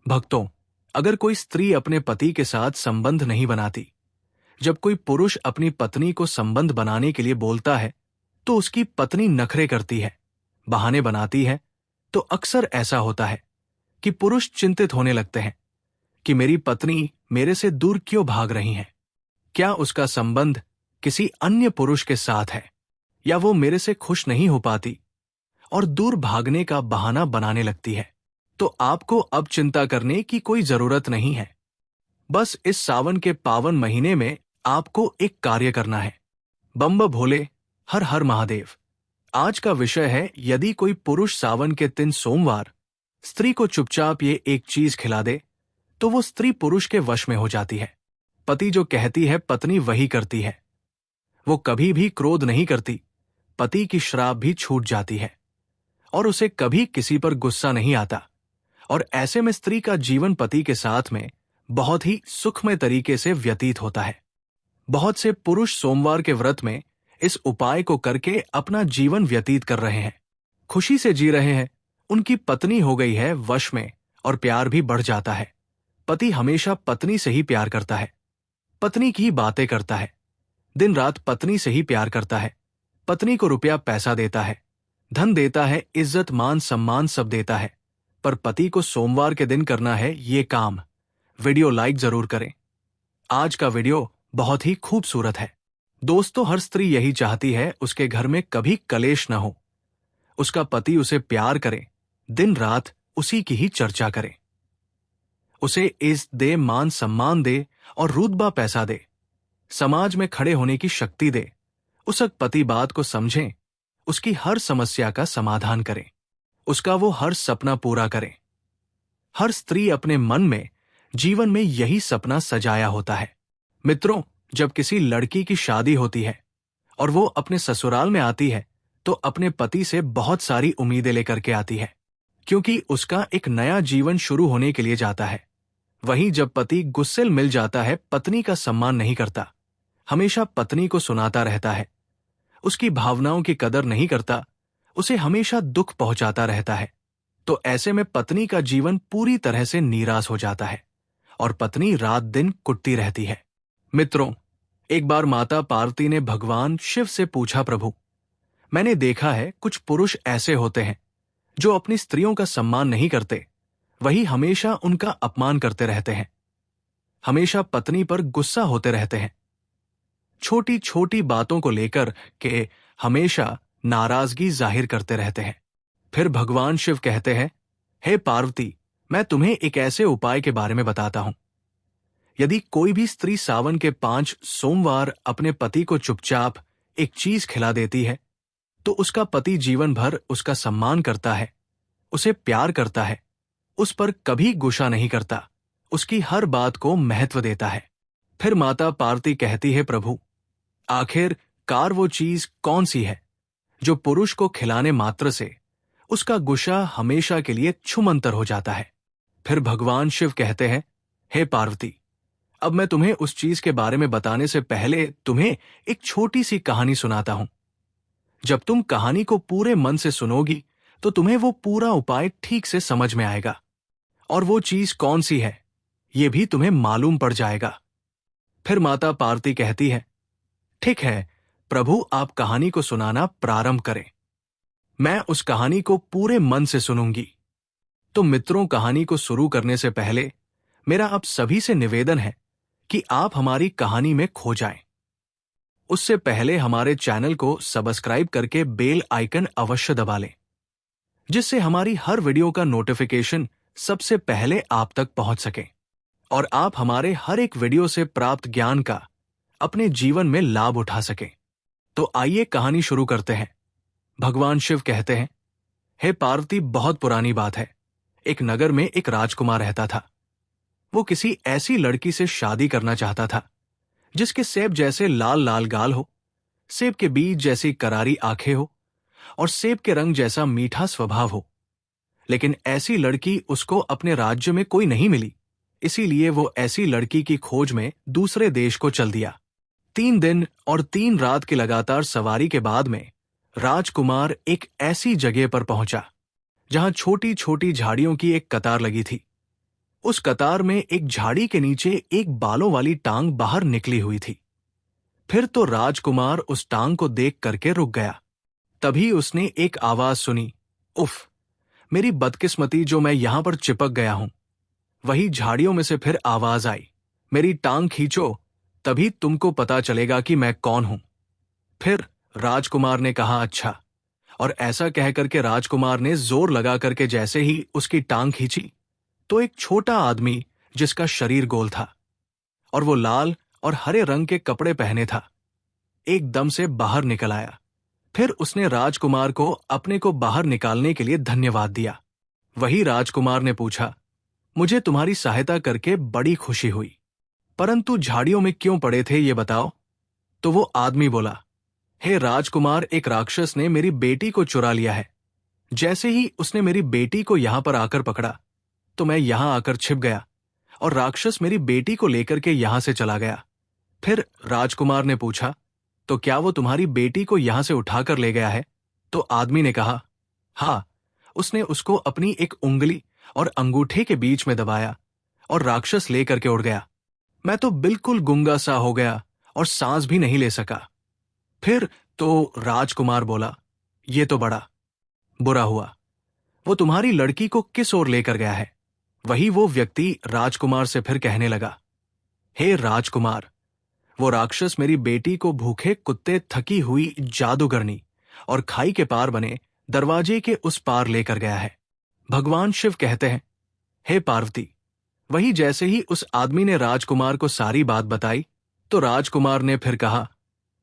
भक्तों, अगर कोई स्त्री अपने पति के साथ संबंध नहीं बनाती, जब कोई पुरुष अपनी पत्नी को संबंध बनाने के लिए बोलता है तो उसकी पत्नी नखरे करती है, बहाने बनाती है, तो अक्सर ऐसा होता है कि पुरुष चिंतित होने लगते हैं कि मेरी पत्नी मेरे से दूर क्यों भाग रही है। क्या उसका संबंध किसी अन्य पुरुष के साथ है, या वो मेरे से खुश नहीं हो पाती और दूर भागने का बहाना बनाने लगती है। तो आपको अब चिंता करने की कोई जरूरत नहीं है। बस इस सावन के पावन महीने में आपको एक कार्य करना है। बम बम भोले, हर हर महादेव। आज का विषय है, यदि कोई पुरुष सावन के दिन सोमवार स्त्री को चुपचाप ये एक चीज खिला दे तो वो स्त्री पुरुष के वश में हो जाती है। पति जो कहती है पत्नी वही करती है। वो कभी भी क्रोध नहीं करती, पति की श्राप भी छूट जाती है और उसे कभी किसी पर गुस्सा नहीं आता। और ऐसे में स्त्री का जीवन पति के साथ में बहुत ही सुखमय तरीके से व्यतीत होता है। बहुत से पुरुष सोमवार के व्रत में इस उपाय को करके अपना जीवन व्यतीत कर रहे हैं, खुशी से जी रहे हैं। उनकी पत्नी हो गई है वश में और प्यार भी बढ़ जाता है। पति हमेशा पत्नी से ही प्यार करता है, पत्नी की बातें करता है, दिन रात पत्नी से ही प्यार करता है। पत्नी को रुपया पैसा देता है, धन देता है, इज्जत मान सम्मान सब देता है। पर पति को सोमवार के दिन करना है ये काम। वीडियो लाइक जरूर करें। आज का वीडियो बहुत ही खूबसूरत है। दोस्तों, हर स्त्री यही चाहती है उसके घर में कभी कलेश न हो, उसका पति उसे प्यार करे, दिन रात उसी की ही चर्चा करे, उसे इज्जत दे, मान सम्मान दे और रुतबा पैसा दे, समाज में खड़े होने की शक्ति दे। उस पति बात को समझें, उसकी हर समस्या का समाधान करें, उसका वो हर सपना पूरा करें। हर स्त्री अपने मन में जीवन में यही सपना सजाया होता है। मित्रों, जब किसी लड़की की शादी होती है और वो अपने ससुराल में आती है तो अपने पति से बहुत सारी उम्मीदें लेकर के आती है, क्योंकि उसका एक नया जीवन शुरू होने के लिए जाता है। वहीं जब पति गुस्सेल मिल जाता है, पत्नी का सम्मान नहीं करता, हमेशा पत्नी को सुनाता रहता है, उसकी भावनाओं की कदर नहीं करता, उसे हमेशा दुख पहुंचाता रहता है, तो ऐसे में पत्नी का जीवन पूरी तरह से निराश हो जाता है और पत्नी रात दिन कुटती रहती है। मित्रों, एक बार माता पार्वती ने भगवान शिव से पूछा, प्रभु, मैंने देखा है कुछ पुरुष ऐसे होते हैं जो अपनी स्त्रियों का सम्मान नहीं करते, वही हमेशा उनका अपमान करते रहते हैं, हमेशा पत्नी पर गुस्सा होते रहते हैं, छोटी छोटी बातों को लेकर के हमेशा नाराजगी जाहिर करते रहते हैं। फिर भगवान शिव कहते हैं, हे पार्वती, मैं तुम्हें एक ऐसे उपाय के बारे में बताता हूं। यदि कोई भी स्त्री सावन के 5 सोमवार अपने पति को चुपचाप एक चीज खिला देती है तो उसका पति जीवन भर उसका सम्मान करता है, उसे प्यार करता है, उस पर कभी गुस्सा नहीं करता, उसकी हर बात को महत्व देता है। फिर माता पार्वती कहती है, प्रभु, आखिरकार वो चीज कौन सी है जो पुरुष को खिलाने मात्र से उसका गुस्सा हमेशा के लिए छुमंतर हो जाता है। फिर भगवान शिव कहते हैं, हे पार्वती, अब मैं तुम्हें उस चीज के बारे में बताने से पहले तुम्हें एक छोटी सी कहानी सुनाता हूं। जब तुम कहानी को पूरे मन से सुनोगी तो तुम्हें वो पूरा उपाय ठीक से समझ में आएगा और वो चीज कौन सी है ये भी तुम्हें मालूम पड़ जाएगा। फिर माता पार्वती कहती है, ठीक है प्रभु, आप कहानी को सुनाना प्रारंभ करें, मैं उस कहानी को पूरे मन से सुनूंगी। तो मित्रों, कहानी को शुरू करने से पहले मेरा आप सभी से निवेदन है कि आप हमारी कहानी में खो जाएं। उससे पहले हमारे चैनल को सब्सक्राइब करके बेल आइकन अवश्य दबा लें, जिससे हमारी हर वीडियो का नोटिफिकेशन सबसे पहले आप तक पहुंच सके और आप हमारे हर एक वीडियो से प्राप्त ज्ञान का अपने जीवन में लाभ उठा सकें। तो आइए कहानी शुरू करते हैं। भगवान शिव कहते हैं, हे पार्वती, बहुत पुरानी बात है। एक नगर में एक राजकुमार रहता था। वो किसी ऐसी लड़की से शादी करना चाहता था जिसके सेब जैसे लाल लाल गाल हो, सेब के बीज जैसी करारी आंखें हो और सेब के रंग जैसा मीठा स्वभाव हो। लेकिन ऐसी लड़की उसको अपने राज्य में कोई नहीं मिली, इसीलिए वो ऐसी लड़की की खोज में दूसरे देश को चल दिया। 3 दिन और 3 रात की लगातार सवारी के बाद में राजकुमार एक ऐसी जगह पर पहुंचा जहां छोटी छोटी झाड़ियों की एक कतार लगी थी। उस कतार में एक झाड़ी के नीचे एक बालों वाली टांग बाहर निकली हुई थी। फिर तो राजकुमार उस टांग को देख करके रुक गया। तभी उसने एक आवाज सुनी, उफ, मेरी बदकिस्मती जो मैं यहां पर चिपक गया हूं। वही झाड़ियों में से फिर आवाज आई, मेरी टांग खींचो, तभी तुमको पता चलेगा कि मैं कौन हूं। फिर राजकुमार ने कहा, अच्छा। और ऐसा कह करके राजकुमार ने जोर लगा करके जैसे ही उसकी टांग खींची तो एक छोटा आदमी, जिसका शरीर गोल था और वो लाल और हरे रंग के कपड़े पहने था, एकदम से बाहर निकल आया। फिर उसने राजकुमार को अपने को बाहर निकालने के लिए धन्यवाद दिया। वही राजकुमार ने पूछा, मुझे तुम्हारी सहायता करके बड़ी खुशी हुई, परंतु झाड़ियों में क्यों पड़े थे ये बताओ। तो वो आदमी बोला, हे राजकुमार, एक राक्षस ने मेरी बेटी को चुरा लिया है। जैसे ही उसने मेरी बेटी को यहां पर आकर पकड़ा तो मैं यहां आकर छिप गया और राक्षस मेरी बेटी को लेकर के यहां से चला गया। फिर राजकुमार ने पूछा, तो क्या वो तुम्हारी बेटी को यहां से उठाकर ले गया है? तो आदमी ने कहा, हाँ, उसने उसको अपनी एक उंगली और अंगूठे के बीच में दबाया और राक्षस लेकर के उड़ गया। मैं तो बिल्कुल गुंगा सा हो गया और सांस भी नहीं ले सका। फिर तो राजकुमार बोला, ये तो बड़ा बुरा हुआ। वो तुम्हारी लड़की को किस ओर लेकर गया है? वही वो व्यक्ति राजकुमार से फिर कहने लगा, हे राजकुमार, वो राक्षस मेरी बेटी को भूखे कुत्ते, थकी हुई जादूगरनी और खाई के पार बने दरवाजे के उस पार लेकर गया है। भगवान शिव कहते हैं, हे पार्वती। वही जैसे ही उस आदमी ने राजकुमार को सारी बात बताई तो राजकुमार ने फिर कहा,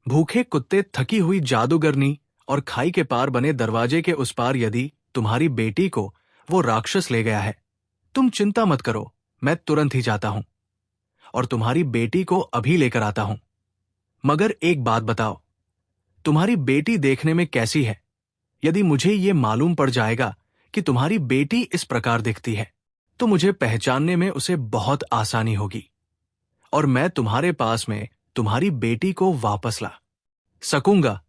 भूखे कुत्ते, थकी हुई जादूगरनी और खाई के पार बने दरवाजे के उस पार यदि तुम्हारी बेटी को वो राक्षस ले गया है, तुम चिंता मत करो, मैं तुरंत ही जाता हूं और तुम्हारी बेटी को अभी लेकर आता हूं। मगर एक बात बताओ, तुम्हारी बेटी देखने में कैसी है? यदि मुझे ये मालूम पड़ जाएगा कि तुम्हारी बेटी इस प्रकार दिखती है तो मुझे पहचानने में उसे बहुत आसानी होगी और मैं तुम्हारे पास में तुम्हारी बेटी को वापस ला सकूंगा।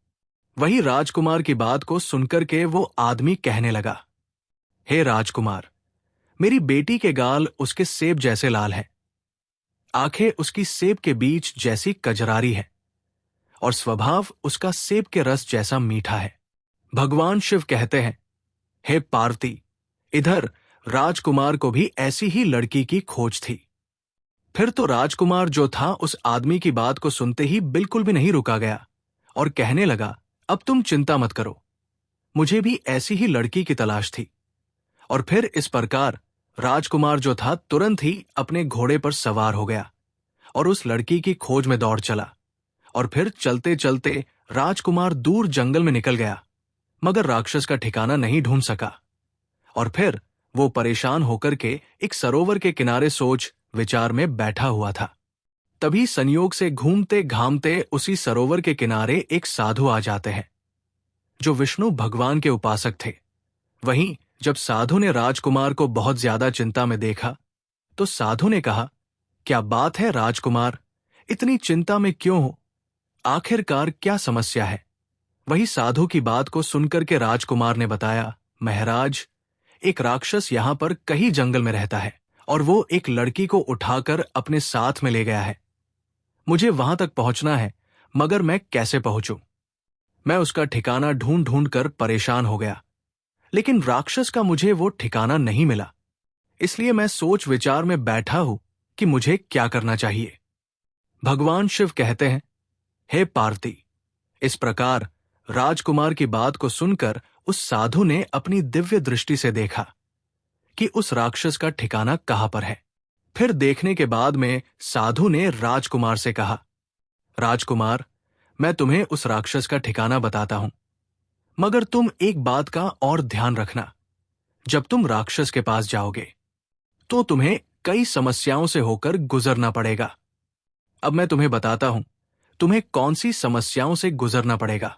वही राजकुमार की बात को सुनकर के वो आदमी कहने लगा, हे राजकुमार, मेरी बेटी के गाल उसके सेब जैसे लाल हैं, आंखें उसकी सेब के बीज जैसी कजरारी है और स्वभाव उसका सेब के रस जैसा मीठा है। भगवान शिव कहते हैं, हे पार्वती, इधर राजकुमार को भी ऐसी ही लड़की की खोज थी। फिर तो राजकुमार जो था उस आदमी की बात को सुनते ही बिल्कुल भी नहीं रुका गया और कहने लगा, अब तुम चिंता मत करो, मुझे भी ऐसी ही लड़की की तलाश थी। और फिर इस प्रकार राजकुमार जो था तुरंत ही अपने घोड़े पर सवार हो गया और उस लड़की की खोज में दौड़ चला। और फिर चलते चलते राजकुमार दूर जंगल में निकल गया, मगर राक्षस का ठिकाना नहीं ढूंढ सका। और फिर वो परेशान होकर के एक सरोवर के किनारे सोच विचार में बैठा हुआ था। तभी संयोग से घूमते घामते उसी सरोवर के किनारे एक साधु आ जाते हैं, जो विष्णु भगवान के उपासक थे। वहीं जब साधु ने राजकुमार को बहुत ज्यादा चिंता में देखा तो साधु ने कहा, क्या बात है राजकुमार, इतनी चिंता में क्यों हो? आखिरकार क्या समस्या है? वही साधु की बात को सुनकर के राजकुमार ने बताया, महाराज, एक राक्षस यहां पर कहीं जंगल में रहता है और वो एक लड़की को उठाकर अपने साथ में ले गया है। मुझे वहां तक पहुंचना है, मगर मैं कैसे पहुंचूं? मैं उसका ठिकाना ढूंढ ढूंढ कर परेशान हो गया, लेकिन राक्षस का मुझे वो ठिकाना नहीं मिला। इसलिए मैं सोच विचार में बैठा हूं कि मुझे क्या करना चाहिए। भगवान शिव कहते हैं, हे पार्वती, इस प्रकार राजकुमार की बात को सुनकर उस साधु ने अपनी दिव्य दृष्टि से देखा कि उस राक्षस का ठिकाना कहां पर है। फिर देखने के बाद में साधु ने राजकुमार से कहा, राजकुमार, मैं तुम्हें उस राक्षस का ठिकाना बताता हूं, मगर तुम एक बात का और ध्यान रखना। जब तुम राक्षस के पास जाओगे तो तुम्हें कई समस्याओं से होकर गुजरना पड़ेगा। अब मैं तुम्हें बताता हूं तुम्हें कौन सी समस्याओं से गुजरना पड़ेगा।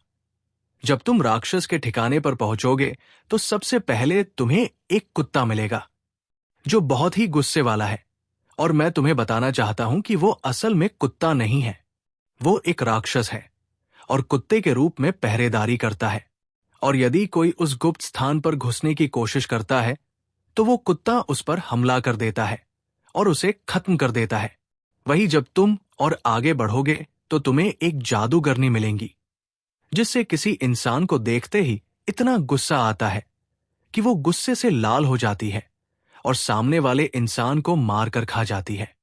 जब तुम राक्षस के ठिकाने पर पहुंचोगे तो सबसे पहले तुम्हें एक कुत्ता मिलेगा जो बहुत ही गुस्से वाला है, और मैं तुम्हें बताना चाहता हूं कि वो असल में कुत्ता नहीं है, वो एक राक्षस है और कुत्ते के रूप में पहरेदारी करता है। और यदि कोई उस गुप्त स्थान पर घुसने की कोशिश करता है तो वो कुत्ता उस पर हमला कर देता है और उसे खत्म कर देता है। वही जब तुम और आगे बढ़ोगे तो तुम्हें एक जादूगरनी मिलेंगी, जिससे किसी इंसान को देखते ही इतना गुस्सा आता है कि वो गुस्से से लाल हो जाती है और सामने वाले इंसान को मार कर खा जाती है।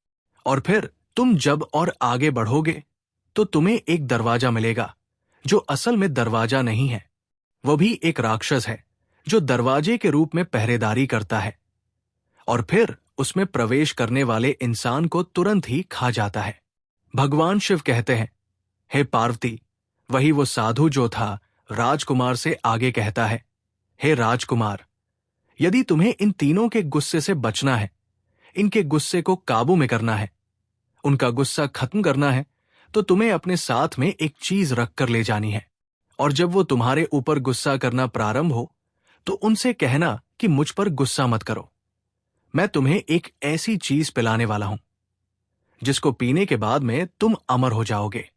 और फिर तुम जब और आगे बढ़ोगे तो तुम्हें एक दरवाजा मिलेगा, जो असल में दरवाजा नहीं है। वो भी एक राक्षस है जो दरवाजे के रूप में पहरेदारी करता है, और फिर उसमें प्रवेश करने वाले इंसान को तुरंत ही खा जाता है। भगवान शिव कहते हैं, हे पार्वती, वही वो साधु जो था राजकुमार से आगे कहता है, हे राजकुमार, यदि तुम्हें इन तीनों के गुस्से से बचना है, इनके गुस्से को काबू में करना है, उनका गुस्सा खत्म करना है, तो तुम्हें अपने साथ में एक चीज रख कर ले जानी है। और जब वो तुम्हारे ऊपर गुस्सा करना प्रारंभ हो तो उनसे कहना कि मुझ पर गुस्सा मत करो। मैं तुम्हें एक ऐसी चीज पिलाने वाला हूं जिसको पीने के बाद में तुम अमर हो जाओगे।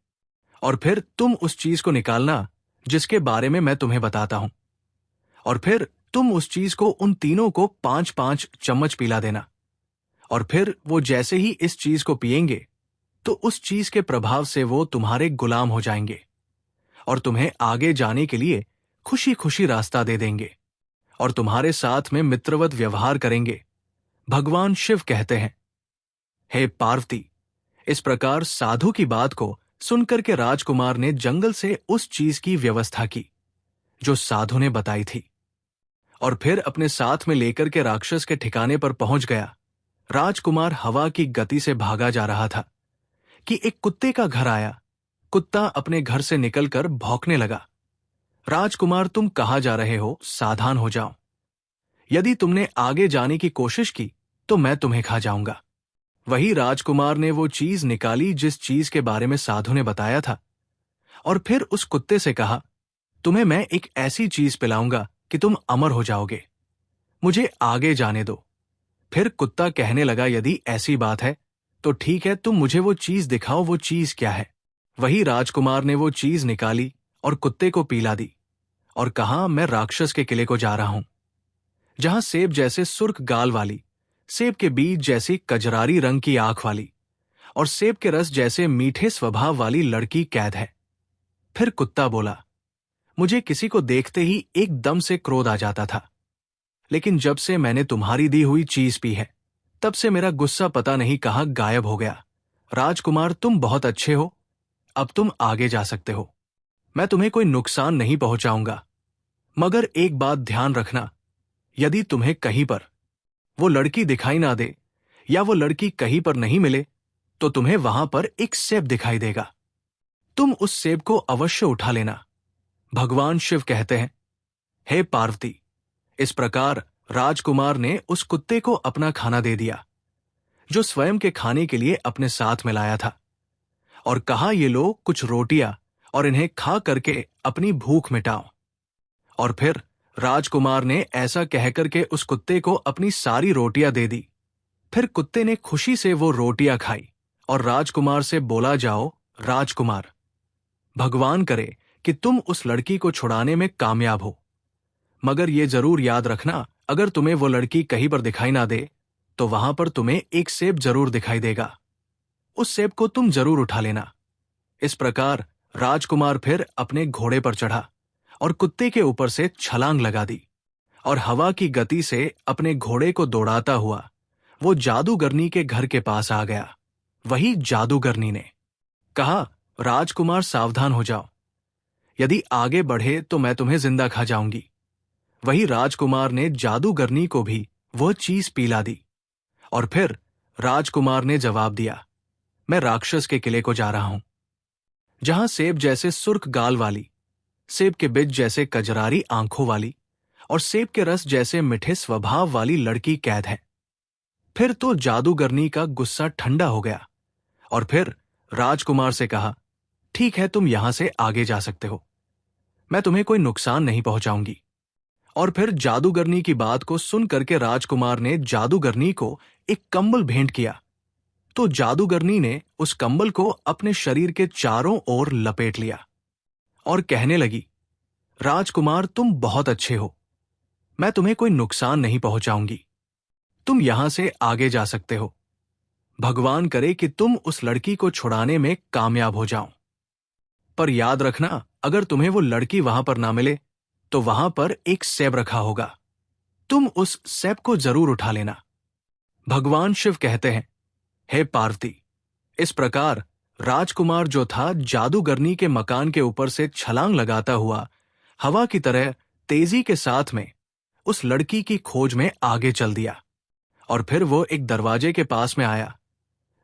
और फिर तुम उस चीज को निकालना जिसके बारे में मैं तुम्हें बताता हूं, और फिर तुम उस चीज को उन तीनों को 5-5 चम्मच पिला देना। और फिर वो जैसे ही इस चीज को पिएंगे तो उस चीज के प्रभाव से वो तुम्हारे गुलाम हो जाएंगे और तुम्हें आगे जाने के लिए खुशी खुशी रास्ता दे देंगे और तुम्हारे साथ में मित्रवत व्यवहार करेंगे। भगवान शिव कहते हैं, हे पार्वती, इस प्रकार साधु की बात को सुनकर के राजकुमार ने जंगल से उस चीज की व्यवस्था की जो साधु ने बताई थी, और फिर अपने साथ में लेकर के राक्षस के ठिकाने पर पहुंच गया। राजकुमार हवा की गति से भागा जा रहा था कि एक कुत्ते का घर आया। कुत्ता अपने घर से निकलकर भौंकने लगा। राजकुमार, तुम कहां जा रहे हो? सावधान हो जाओ। यदि तुमने आगे जाने की कोशिश की तो मैं तुम्हें खा जाऊंगा। वही राजकुमार ने वो चीज निकाली जिस चीज के बारे में साधु ने बताया था, और फिर उस कुत्ते से कहा, तुम्हें मैं एक ऐसी चीज पिलाऊंगा कि तुम अमर हो जाओगे। मुझे आगे जाने दो। फिर कुत्ता कहने लगा, यदि ऐसी बात है तो ठीक है, तुम मुझे वो चीज दिखाओ। वो चीज क्या है? वही राजकुमार ने वो चीज निकाली और कुत्ते को पिला दी और कहा, मैं राक्षस के किले को जा रहा हूं, जहां सेब जैसे सुर्ख गाल वाली, सेब के बीज जैसी कजरारी रंग की आंख वाली और सेब के रस जैसे मीठे स्वभाव वाली लड़की कैद है। फिर कुत्ता बोला, मुझे किसी को देखते ही एकदम से क्रोध आ जाता था, लेकिन जब से मैंने तुम्हारी दी हुई चीज पी है, तब से मेरा गुस्सा पता नहीं कहां गायब हो गया। राजकुमार, तुम बहुत अच्छे हो, अब तुम आगे जा सकते हो। मैं तुम्हें कोई नुकसान नहीं पहुंचाऊंगा, मगर एक बात ध्यान रखना, यदि तुम्हें कहीं पर वो लड़की दिखाई ना दे या वो लड़की कहीं पर नहीं मिले तो तुम्हें वहां पर एक सेब दिखाई देगा। तुम उस सेब को अवश्य उठा लेना। भगवान शिव कहते हैं, हे पार्वती, इस प्रकार राजकुमार ने उस कुत्ते को अपना खाना दे दिया जो स्वयं के खाने के लिए अपने साथ में लाया था, और कहा, ये लो कुछ रोटियां और इन्हें खा करके अपनी भूख मिटाओ। और फिर राजकुमार ने ऐसा कहकर के उस कुत्ते को अपनी सारी रोटियां दे दी। फिर कुत्ते ने खुशी से वो रोटियां खाई और राजकुमार से बोला, जाओ राजकुमार, भगवान करे कि तुम उस लड़की को छुड़ाने में कामयाब हो, मगर ये जरूर याद रखना, अगर तुम्हें वो लड़की कहीं पर दिखाई ना दे तो वहां पर तुम्हें एक सेब जरूर दिखाई देगा। उस सेब को तुम जरूर उठा लेना। इस प्रकार राजकुमार फिर अपने घोड़े पर चढ़ा और कुत्ते के ऊपर से छलांग लगा दी और हवा की गति से अपने घोड़े को दौड़ाता हुआ वो जादूगरनी के घर के पास आ गया। वही जादूगरनी ने कहा, राजकुमार सावधान हो जाओ, यदि आगे बढ़े तो मैं तुम्हें जिंदा खा जाऊंगी। वही राजकुमार ने जादूगरनी को भी वह चीज पिला दी और फिर राजकुमार ने जवाब दिया, मैं राक्षस के किले को जा रहा हूं, जहां सेब जैसे सुर्ख गाल वाली, सेब के बीज जैसे कजरारी आंखों वाली और सेब के रस जैसे मीठे स्वभाव वाली लड़की कैद है। फिर तो जादूगरनी का गुस्सा ठंडा हो गया और फिर राजकुमार से कहा, ठीक है, तुम यहां से आगे जा सकते हो, मैं तुम्हें कोई नुकसान नहीं पहुंचाऊंगी। और फिर जादूगरनी की बात को सुन करके राजकुमार ने जादूगरनी को एक कंबल भेंट किया। तो जादूगरनी ने उस कंबल को अपने शरीर के चारों ओर लपेट लिया और कहने लगी, राजकुमार, तुम बहुत अच्छे हो, मैं तुम्हें कोई नुकसान नहीं पहुंचाऊंगी, तुम यहां से आगे जा सकते हो। भगवान करे कि तुम उस लड़की को छुड़ाने में कामयाब हो जाओ। पर याद रखना, अगर तुम्हें वो लड़की वहां पर ना मिले तो वहां पर एक सेब रखा होगा, तुम उस सेब को जरूर उठा लेना। भगवान शिव कहते हैं, हे पार्वती, इस प्रकार राजकुमार जो था जादूगरनी के मकान के ऊपर से छलांग लगाता हुआ हवा की तरह तेजी के साथ में उस लड़की की खोज में आगे चल दिया। और फिर वो एक दरवाजे के पास में आया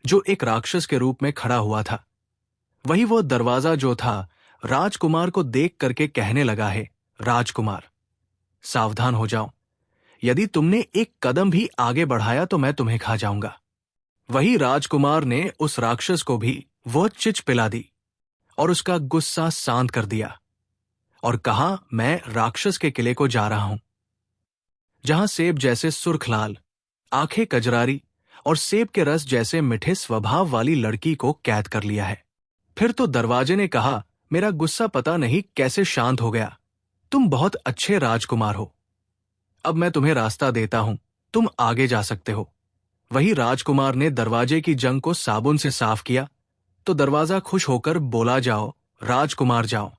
जो एक राक्षस के रूप में खड़ा हुआ था। वही वो दरवाजा जो था राजकुमार को देख करके कहने लगा है, राजकुमार, सावधान हो जाओ, यदि तुमने एक कदम भी आगे बढ़ाया तो मैं तुम्हें खा जाऊंगा। वही राजकुमार ने उस राक्षस को भी वह चिच पिला दी और उसका गुस्सा शांत कर दिया और कहा, मैं राक्षस के किले को जा रहा हूं, जहां सेब जैसे सुर्खलाल, आंखें कजरारी और सेब के रस जैसे मीठे स्वभाव वाली लड़की को कैद कर लिया है। फिर तो दरवाजे ने कहा, मेरा गुस्सा पता नहीं कैसे शांत हो गया, तुम बहुत अच्छे राजकुमार हो, अब मैं तुम्हें रास्ता देता हूं, तुम आगे जा सकते हो। वही राजकुमार ने दरवाजे की जंग को साबुन से साफ किया तो दरवाजा खुश होकर बोला, जाओ राजकुमार जाओ,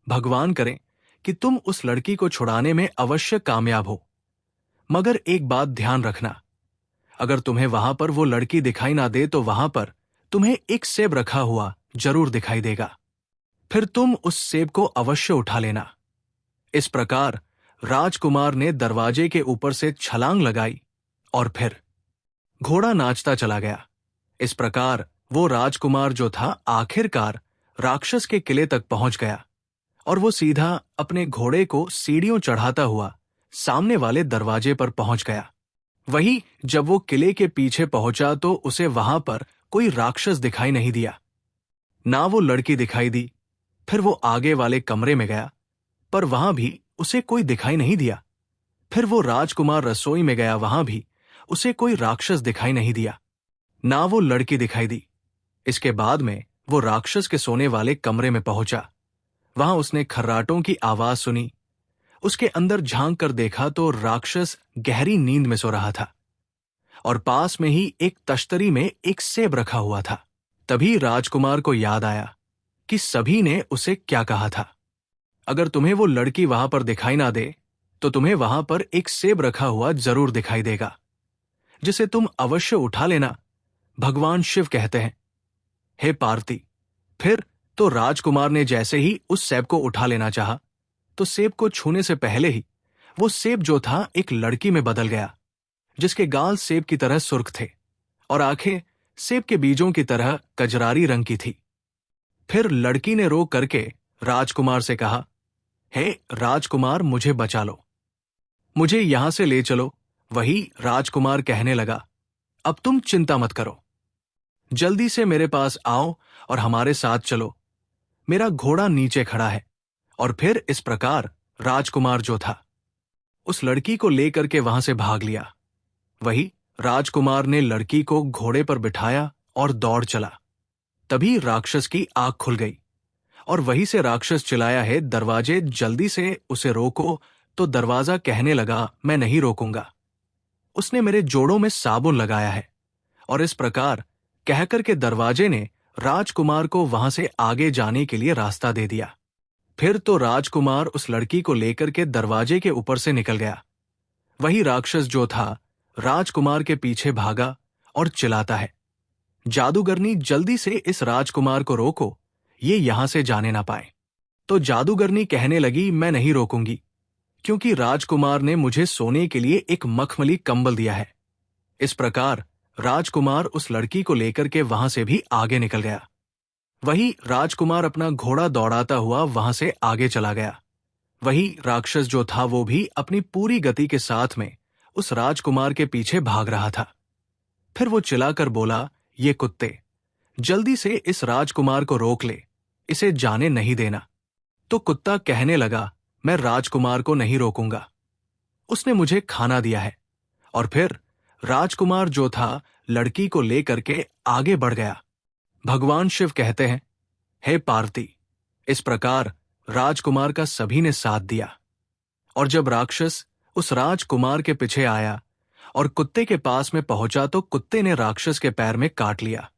भगवान करें कि तुम उस लड़की को छुड़ाने में अवश्य कामयाब हो। मगर एक बात ध्यान रखना, अगर तुम्हें वहां पर वो लड़की दिखाई ना दे तो वहां पर तुम्हें एक सेब रखा हुआ जरूर दिखाई देगा, फिर तुम उस सेब को अवश्य उठा लेना। इस प्रकार राजकुमार ने दरवाजे के ऊपर से छलांग लगाई और फिर घोड़ा नाचता चला गया। इस प्रकार वो राजकुमार जो था आखिरकार राक्षस के किले तक पहुंच गया और वो सीधा अपने घोड़े को सीढ़ियों चढ़ाता हुआ सामने वाले दरवाजे पर पहुंच गया। वही जब वो किले के पीछे पहुंचा तो उसे वहां पर कोई राक्षस दिखाई नहीं दिया, ना वो लड़की दिखाई दी। फिर वो आगे वाले कमरे में गया पर वहां भी उसे कोई दिखाई नहीं दिया। फिर वो राजकुमार रसोई में गया, वहां भी उसे कोई राक्षस दिखाई नहीं दिया, ना वो लड़की दिखाई दी। इसके बाद में वो राक्षस के सोने वाले कमरे में पहुंचा। वहां उसने खर्राटों की आवाज सुनी। उसके अंदर झांक कर देखा तो राक्षस गहरी नींद में सो रहा था और पास में ही एक तश्तरी में एक सेब रखा हुआ था। तभी राजकुमार को याद आया कि सभी ने उसे क्या कहा था, अगर तुम्हें वो लड़की वहां पर दिखाई ना दे तो तुम्हें वहां पर एक सेब रखा हुआ जरूर दिखाई देगा, जिसे तुम अवश्य उठा लेना। भगवान शिव कहते हैं, हे पार्वती, फिर तो राजकुमार ने जैसे ही उस सेब को उठा लेना चाहा तो सेब को छूने से पहले ही वो सेब जो था एक लड़की में बदल गया, जिसके गाल सेब की तरह सुर्ख थे और आंखें सेब के बीजों की तरह कजरारी रंग की थी। फिर लड़की ने रो करके राजकुमार से कहा, हे राजकुमार, मुझे बचा लो, मुझे यहां से ले चलो। वही राजकुमार कहने लगा, अब तुम चिंता मत करो, जल्दी से मेरे पास आओ और हमारे साथ चलो, मेरा घोड़ा नीचे खड़ा है। और फिर इस प्रकार राजकुमार जो था उस लड़की को लेकर के वहां से भाग लिया। वही राजकुमार ने लड़की को घोड़े पर बिठाया और दौड़ चला। तभी राक्षस की आंख खुल गई और वहीं से राक्षस चिल्लाया है, दरवाजे जल्दी से उसे रोको। तो दरवाजा कहने लगा, मैं नहीं रोकूंगा, उसने मेरे जोड़ों में साबुन लगाया है। और इस प्रकार कहकर के दरवाजे ने राजकुमार को वहां से आगे जाने के लिए रास्ता दे दिया। फिर तो राजकुमार उस लड़की को लेकर के दरवाजे के ऊपर से निकल गया। वही राक्षस जो था राजकुमार के पीछे भागा और चिल्लाता है, जादूगरनी, जल्दी से इस राजकुमार को रोको, ये यहां से जाने ना पाए। तो जादूगरनी कहने लगी, मैं नहीं रोकूंगी, क्योंकि राजकुमार ने मुझे सोने के लिए एक मखमली कंबल दिया है। इस प्रकार राजकुमार उस लड़की को लेकर के वहां से भी आगे निकल गया। वही राजकुमार अपना घोड़ा दौड़ाता हुआ वहां से आगे चला गया। वही राक्षस जो था वो भी अपनी पूरी गति के साथ में उस राजकुमार के पीछे भाग रहा था। फिर वो चिल्लाकर बोला, ये कुत्ते, जल्दी से इस राजकुमार को रोक ले, इसे जाने नहीं देना। तो कुत्ता कहने लगा, मैं राजकुमार को नहीं रोकूंगा, उसने मुझे खाना दिया है। और फिर राजकुमार जो था लड़की को लेकर के आगे बढ़ गया। भगवान शिव कहते हैं, हे पार्वती, इस प्रकार राजकुमार का सभी ने साथ दिया। और जब राक्षस उस राजकुमार के पीछे आया और कुत्ते के पास में पहुंचा तो कुत्ते ने राक्षस के पैर में काट लिया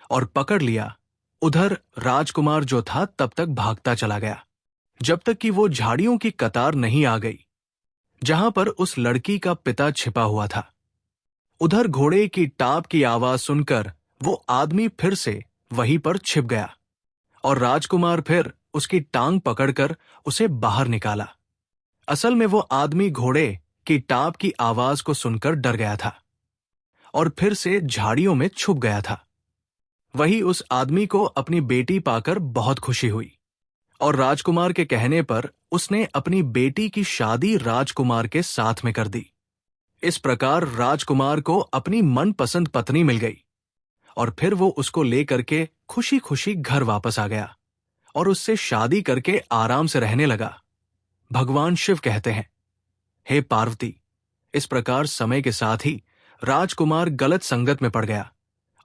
और पकड़ लिया। उधर राजकुमार जो था तब तक भागता चला गया, जब तक कि वो झाड़ियों की कतार नहीं आ गई जहां पर उस लड़की का पिता छिपा हुआ था। उधर घोड़े की टाप की आवाज सुनकर वो आदमी फिर से वहीं पर छिप गया और राजकुमार फिर उसकी टांग पकड़कर उसे बाहर निकाला। असल में वो आदमी घोड़े की टाप की आवाज को सुनकर डर गया था और फिर से झाड़ियों में छुप गया था। वही उस आदमी को अपनी बेटी पाकर बहुत खुशी हुई और राजकुमार के कहने पर उसने अपनी बेटी की शादी राजकुमार के साथ में कर दी। इस प्रकार राजकुमार को अपनी मनपसंद पत्नी मिल गई और फिर वो उसको लेकर के खुशी खुशी घर वापस आ गया और उससे शादी करके आराम से रहने लगा। भगवान शिव कहते हैं, हे पार्वती, इस प्रकार समय के साथ ही राजकुमार गलत संगत में पड़ गया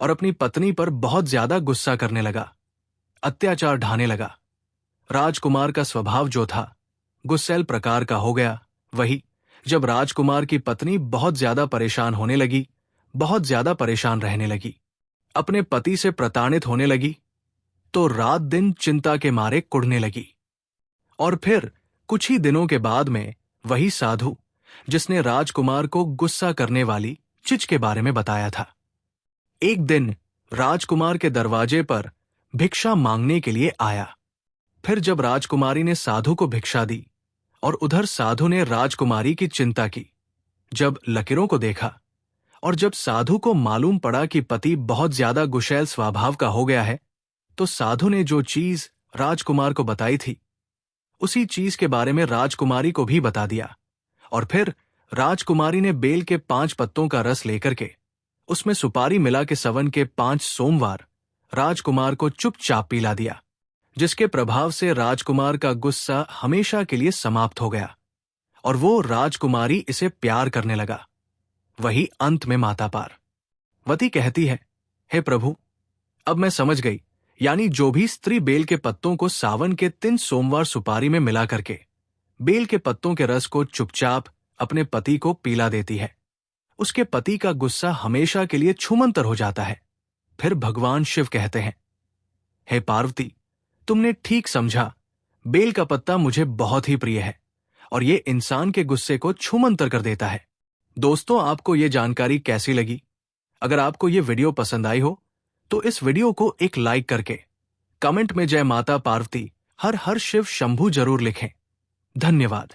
और अपनी पत्नी पर बहुत ज्यादा गुस्सा करने लगा, अत्याचार ढाने लगा। राजकुमार का स्वभाव जो था गुस्सैल प्रकार का हो गया। वही जब राजकुमार की पत्नी बहुत ज्यादा परेशान होने लगी, बहुत ज्यादा परेशान रहने लगी, अपने पति से प्रताड़ित होने लगी, तो रात दिन चिंता के मारे कुढ़ने लगी। और फिर कुछ ही दिनों के बाद में वही साधु जिसने राजकुमार को गुस्सा करने वाली चिच के बारे में बताया था, एक दिन राजकुमार के दरवाजे पर भिक्षा मांगने के लिए आया। फिर जब राजकुमारी ने साधु को भिक्षा दी और उधर साधु ने राजकुमारी की चिंता की, जब लकीरों को देखा और जब साधु को मालूम पड़ा कि पति बहुत ज्यादा गुस्सैल स्वभाव का हो गया है, तो साधु ने जो चीज राजकुमार को बताई थी उसी चीज के बारे में राजकुमारी को भी बता दिया। और फिर राजकुमारी ने बेल के 5 पत्तों का रस लेकर के उसमें सुपारी मिला के सवन के 5 सोमवार राजकुमार को चुपचाप पिला दिया, जिसके प्रभाव से राजकुमार का गुस्सा हमेशा के लिए समाप्त हो गया और वो राजकुमारी इसे प्यार करने लगा। वही अंत में माता पार्वती कहती है, हे प्रभु, अब मैं समझ गई, यानी जो भी स्त्री बेल के पत्तों को सावन के 3 सोमवार सुपारी में मिला करके बेल के पत्तों के रस को चुपचाप अपने पति को पिला देती है, उसके पति का गुस्सा हमेशा के लिए छूमंतर हो जाता है। फिर भगवान शिव कहते हैं, हे पार्वती, तुमने ठीक समझा, बेल का पत्ता मुझे बहुत ही प्रिय है और ये इंसान के गुस्से को छूमंतर कर देता है। दोस्तों, आपको ये जानकारी कैसी लगी? अगर आपको ये वीडियो पसंद आई हो तो इस वीडियो को एक लाइक करके कमेंट में जय माता पार्वती हर हर शिव शंभू जरूर लिखें। धन्यवाद।